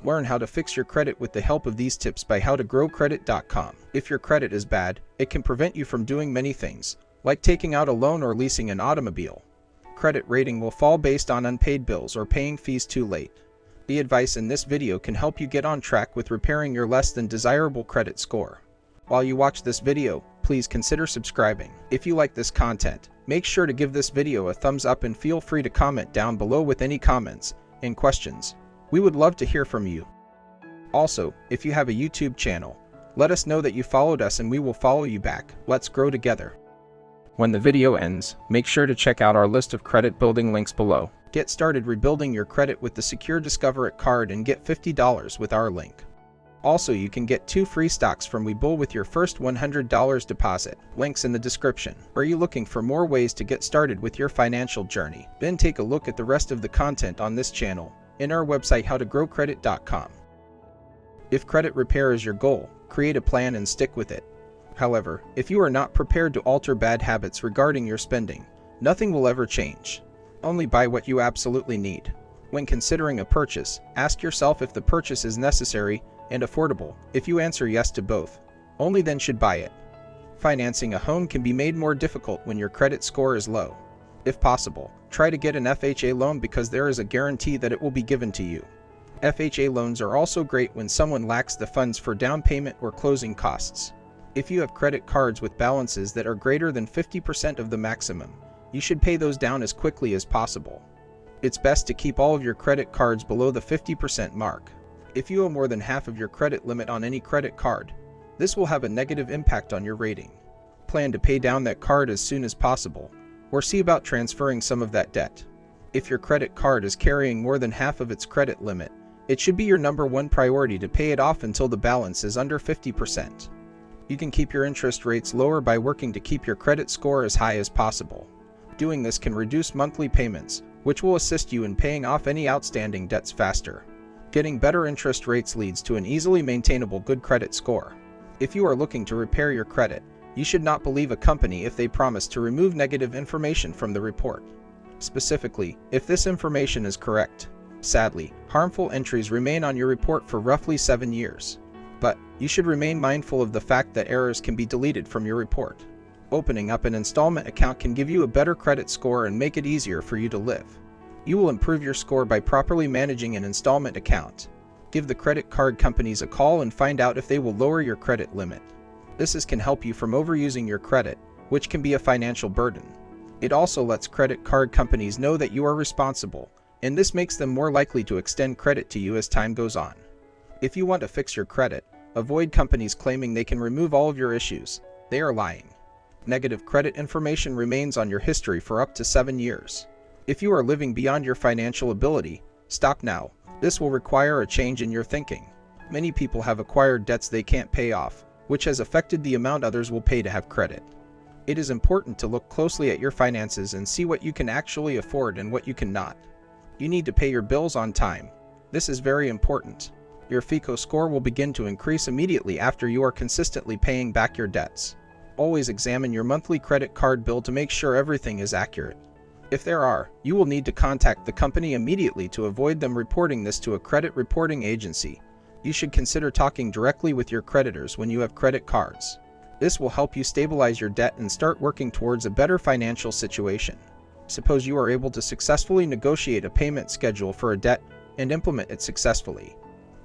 Learn how to fix your credit with the help of these tips by howtogrowcredit.com. If your credit is bad, it can prevent you from doing many things, like taking out a loan or leasing an automobile. Credit rating will fall based on unpaid bills or paying fees too late. The advice in this video can help you get on track with repairing your less than desirable credit score. While you watch this video, please consider subscribing. If you like this content, make sure to give this video a thumbs up and feel free to comment down below with any comments and questions. We would love to hear from you. Also, if you have a YouTube channel, let us know that you followed us and we will follow you back. Let's grow together. When the video ends, make sure to check out our list of credit building links below. Get started rebuilding your credit with the Secure Discover It card and get $50 with our link. Also, you can get 2 free stocks from Webull with your first $100 deposit. Links in the description. Are you looking for more ways to get started with your financial journey? Then take a look at the rest of the content on this channel in our website howtogrowcredit.com. If credit repair is your goal, create a plan and stick with it. However, if you are not prepared to alter bad habits regarding your spending, nothing will ever change. Only buy what you absolutely need. When considering a purchase, ask yourself if the purchase is necessary and affordable. If you answer yes to both, only then should buy it. Financing a home can be made more difficult when your credit score is low. If possible, try to get an FHA loan because there is a guarantee that it will be given to you. FHA loans are also great when someone lacks the funds for down payment or closing costs. If you have credit cards with balances that are greater than 50% of the maximum, you should pay those down as quickly as possible. It's best to keep all of your credit cards below the 50% mark. If you owe more than half of your credit limit on any credit card, this will have a negative impact on your rating. Plan to pay down that card as soon as possible, or see about transferring some of that debt. If your credit card is carrying more than half of its credit limit, it should be your #1 priority to pay it off until the balance is under 50%. You can keep your interest rates lower by working to keep your credit score as high as possible. Doing this can reduce monthly payments, which will assist you in paying off any outstanding debts faster. Getting better interest rates leads to an easily maintainable good credit score. If you are looking to repair your credit, you should not believe a company if they promise to remove negative information from the report. Specifically, if this information is correct. Sadly, harmful entries remain on your report for roughly 7 years. But you should remain mindful of the fact that errors can be deleted from your report. Opening up an installment account can give you a better credit score and make it easier for you to live. You will improve your score by properly managing an installment account. Give the credit card companies a call and find out if they will lower your credit limit. This can help you from overusing your credit, which can be a financial burden. It also lets credit card companies know that you are responsible, and this makes them more likely to extend credit to you as time goes on. If you want to fix your credit, avoid companies claiming they can remove all of your issues. They are lying. Negative credit information remains on your history for up to 7 years. If you are living beyond your financial ability, stop now. This will require a change in your thinking. Many people have acquired debts they can't pay off, which has affected the amount others will pay to have credit. It is important to look closely at your finances and see what you can actually afford and what you cannot. You need to pay your bills on time. This is very important. Your FICO score will begin to increase immediately after you are consistently paying back your debts. Always examine your monthly credit card bill to make sure everything is accurate. If there are, you will need to contact the company immediately to avoid them reporting this to a credit reporting agency. You should consider talking directly with your creditors when you have credit cards. This will help you stabilize your debt and start working towards a better financial situation. Suppose you are able to successfully negotiate a payment schedule for a debt and implement it successfully.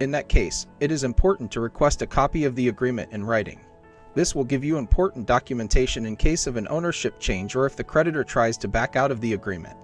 In that case, it is important to request a copy of the agreement in writing. This will give you important documentation in case of an ownership change or if the creditor tries to back out of the agreement.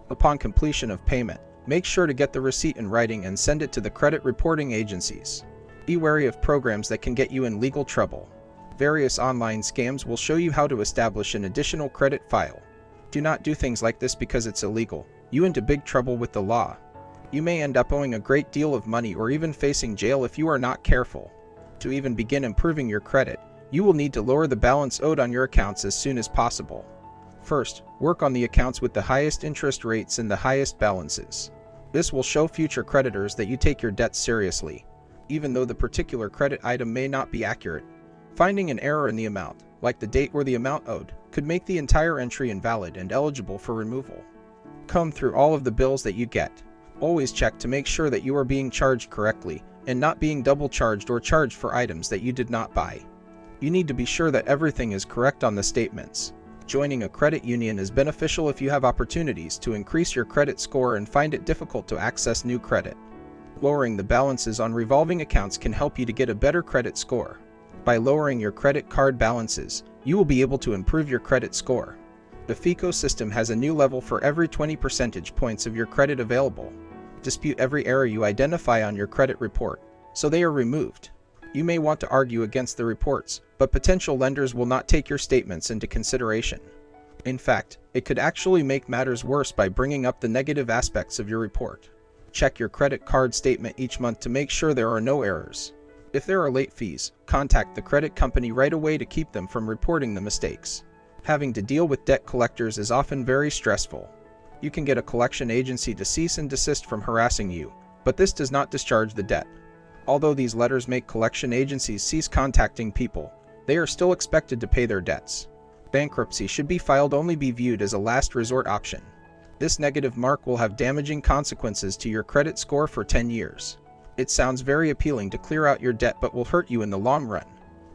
Upon completion of payment, make sure to get the receipt in writing and send it to the credit reporting agencies. Be wary of programs that can get you in legal trouble. Various online scams will show you how to establish an additional credit file. Do not do things like this because it's illegal. You into big trouble with the law. You may end up owing a great deal of money or even facing jail if you are not careful. To even begin improving your credit, you will need to lower the balance owed on your accounts as soon as possible. First, work on the accounts with the highest interest rates and the highest balances. This will show future creditors that you take your debts seriously. Even though the particular credit item may not be accurate, finding an error in the amount, like the date or the amount owed, could make the entire entry invalid and eligible for removal. Comb through all of the bills that you get. Always check to make sure that you are being charged correctly and not being double charged or charged for items that you did not buy. You need to be sure that everything is correct on the statements. Joining a credit union is beneficial if you have opportunities to increase your credit score and find it difficult to access new credit. Lowering the balances on revolving accounts can help you to get a better credit score. By lowering your credit card balances, you will be able to improve your credit score. The FICO system has a new level for every 20 percentage points of your credit available. Dispute every error you identify on your credit report, so they are removed. You may want to argue against the reports, but potential lenders will not take your statements into consideration. In fact, it could actually make matters worse by bringing up the negative aspects of your report. Check your credit card statement each month to make sure there are no errors. If there are late fees, contact the credit company right away to keep them from reporting the mistakes. Having to deal with debt collectors is often very stressful. You can get a collection agency to cease and desist from harassing you, but this does not discharge the debt. Although these letters make collection agencies cease contacting people, they are still expected to pay their debts. Bankruptcy should be viewed as a last resort option. This negative mark will have damaging consequences to your credit score for 10 years. It sounds very appealing to clear out your debt but will hurt you in the long run.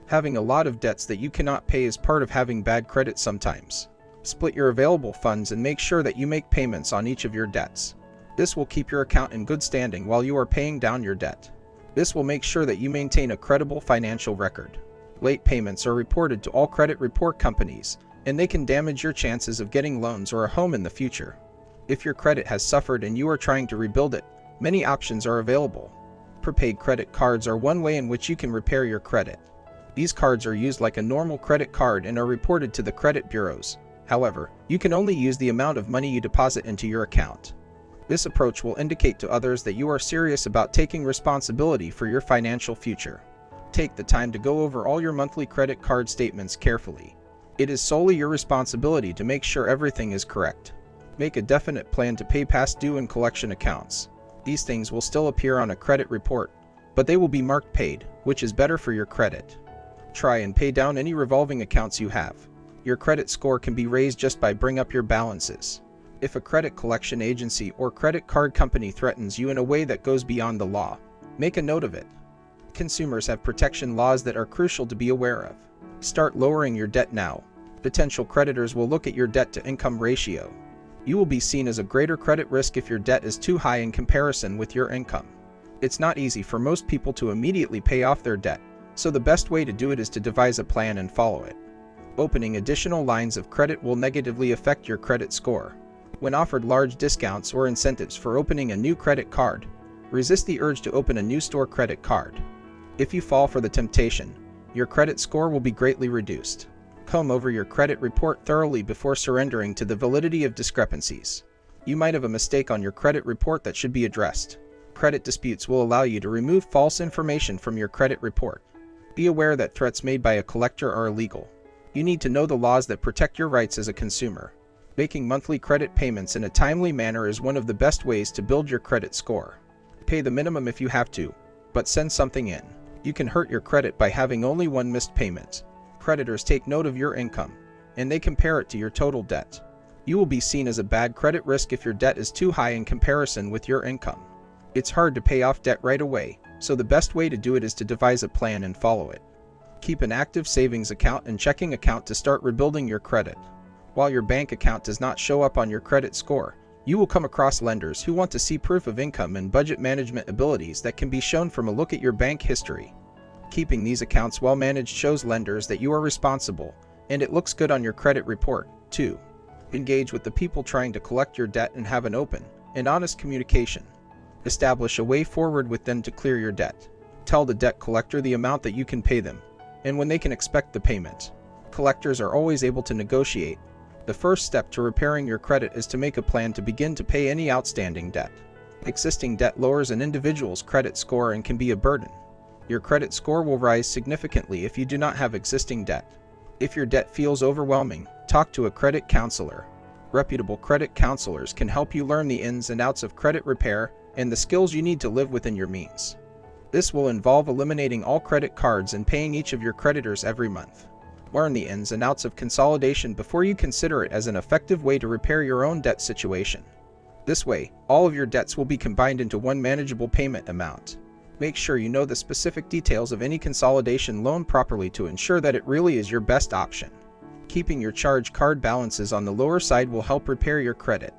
Having a lot of debts that you cannot pay is part of having bad credit sometimes. Split your available funds and make sure that you make payments on each of your debts. This will keep your account in good standing while you are paying down your debt. This will make sure that you maintain a credible financial record. Late payments are reported to all credit report companies, and they can damage your chances of getting loans or a home in the future. If your credit has suffered and you are trying to rebuild it, many options are available. Prepaid credit cards are one way in which you can repair your credit. These cards are used like a normal credit card and are reported to the credit bureaus. However, you can only use the amount of money you deposit into your account. This approach will indicate to others that you are serious about taking responsibility for your financial future. Take the time to go over all your monthly credit card statements carefully. It is solely your responsibility to make sure everything is correct. Make a definite plan to pay past due and collection accounts. These things will still appear on a credit report, but they will be marked paid, which is better for your credit. Try and pay down any revolving accounts you have. Your credit score can be raised just by bringing up your balances. If a credit collection agency or credit card company threatens you in a way that goes beyond the law, make a note of it. Consumers have protection laws that are crucial to be aware of. Start lowering your debt now. Potential creditors will look at your debt-to-income ratio. You will be seen as a greater credit risk if your debt is too high in comparison with your income. It's not easy for most people to immediately pay off their debt, so the best way to do it is to devise a plan and follow it. Opening additional lines of credit will negatively affect your credit score. When offered large discounts or incentives for opening a new credit card, resist the urge to open a new store credit card. If you fall for the temptation, your credit score will be greatly reduced. Comb over your credit report thoroughly before surrendering to the validity of discrepancies. You might have a mistake on your credit report that should be addressed. Credit disputes will allow you to remove false information from your credit report. Be aware that threats made by a collector are illegal. You need to know the laws that protect your rights as a consumer. Making monthly credit payments in a timely manner is one of the best ways to build your credit score. Pay the minimum if you have to, but send something in. You can hurt your credit by having only one missed payment. Creditors take note of your income, and they compare it to your total debt. You will be seen as a bad credit risk if your debt is too high in comparison with your income. It's hard to pay off debt right away, so the best way to do it is to devise a plan and follow it. Keep an active savings account and checking account to start rebuilding your credit. While your bank account does not show up on your credit score, you will come across lenders who want to see proof of income and budget management abilities that can be shown from a look at your bank history. Keeping these accounts well managed shows lenders that you are responsible, and it looks good on your credit report, too. Engage with the people trying to collect your debt and have an open and honest communication. Establish a way forward with them to clear your debt. Tell the debt collector the amount that you can pay them, and when they can expect the payment. Collectors are always able to negotiate. The first step to repairing your credit is to make a plan to begin to pay any outstanding debt. Existing debt lowers an individual's credit score and can be a burden. Your credit score will rise significantly if you do not have existing debt. If your debt feels overwhelming, talk to a credit counselor. Reputable credit counselors can help you learn the ins and outs of credit repair and the skills you need to live within your means. This will involve eliminating all credit cards and paying each of your creditors every month. Learn the ins and outs of consolidation before you consider it as an effective way to repair your own debt situation. This way, all of your debts will be combined into one manageable payment amount. Make sure you know the specific details of any consolidation loan properly to ensure that it really is your best option. Keeping your charge card balances on the lower side will help repair your credit.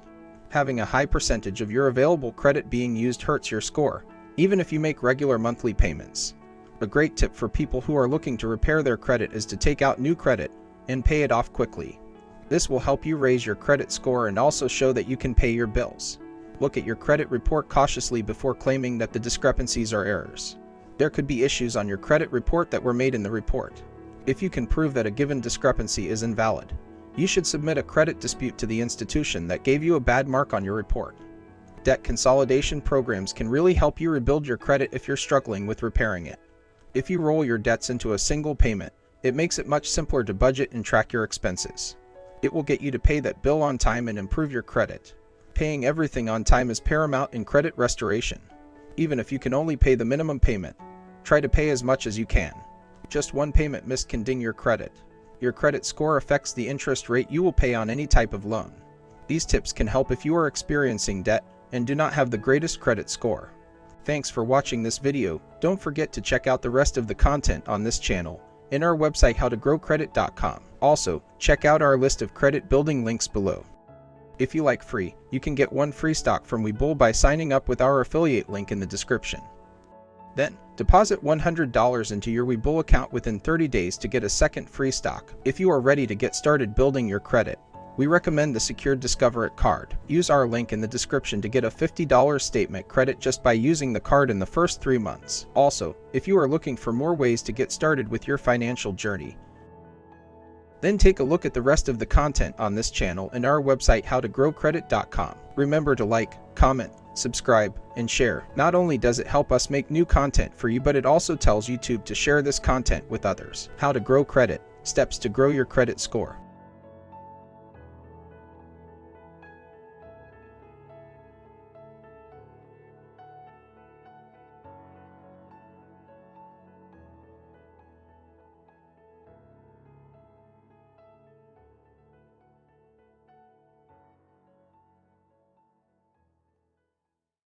Having a high percentage of your available credit being used hurts your score, even if you make regular monthly payments. A great tip for people who are looking to repair their credit is to take out new credit and pay it off quickly. This will help you raise your credit score and also show that you can pay your bills. Look at your credit report cautiously before claiming that the discrepancies are errors. There could be issues on your credit report that were made in the report. If you can prove that a given discrepancy is invalid, you should submit a credit dispute to the institution that gave you a bad mark on your report. Debt consolidation programs can really help you rebuild your credit if you're struggling with repairing it. If you roll your debts into a single payment, it makes it much simpler to budget and track your expenses. It will get you to pay that bill on time and improve your credit. Paying everything on time is paramount in credit restoration. Even if you can only pay the minimum payment, try to pay as much as you can. Just one payment missed can ding your credit. Your credit score affects the interest rate you will pay on any type of loan. These tips can help if you are experiencing debt and do not have the greatest credit score. Thanks for watching this video. Don't forget to check out the rest of the content on this channel in our website howtogrowcredit.com. Also, check out our list of credit building links below. If you like free, you can get one free stock from Webull by signing up with our affiliate link in the description. Then, deposit $100 into your Webull account within 30 days to get a second free stock. If you are ready to get started building your credit, we recommend the Secured Discover It card. Use our link in the description to get a $50 statement credit just by using the card in the first 3 months. Also, if you are looking for more ways to get started with your financial journey, then take a look at the rest of the content on this channel and our website howtogrowcredit.com. Remember to like, comment, subscribe, and share. Not only does it help us make new content for you, but it also tells YouTube to share this content with others. How to Grow Credit, steps to grow your credit score.